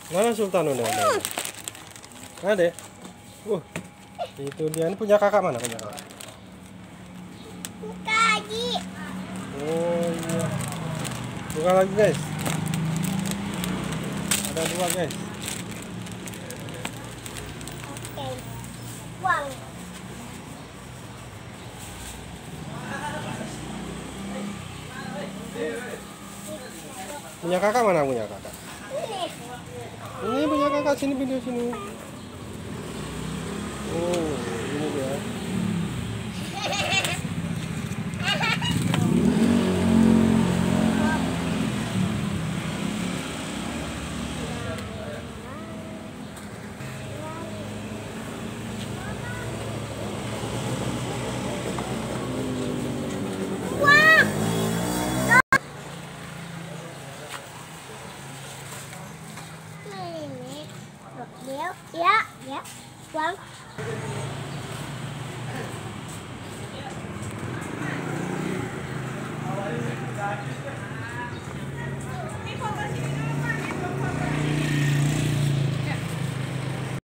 Mana Sultan udah? Ada. Itu dia. Ini punya kakak mana? Punya kakak. Buka lagi. Oh iya. Buka lagi guys. Ada dua guys. Oke. Uang. Punya kakak mana? Punya kakak. Ini. Ini punya kakak, sini video sini. Oh, ini dia. Uang. Ini. Ya, ya. Uang.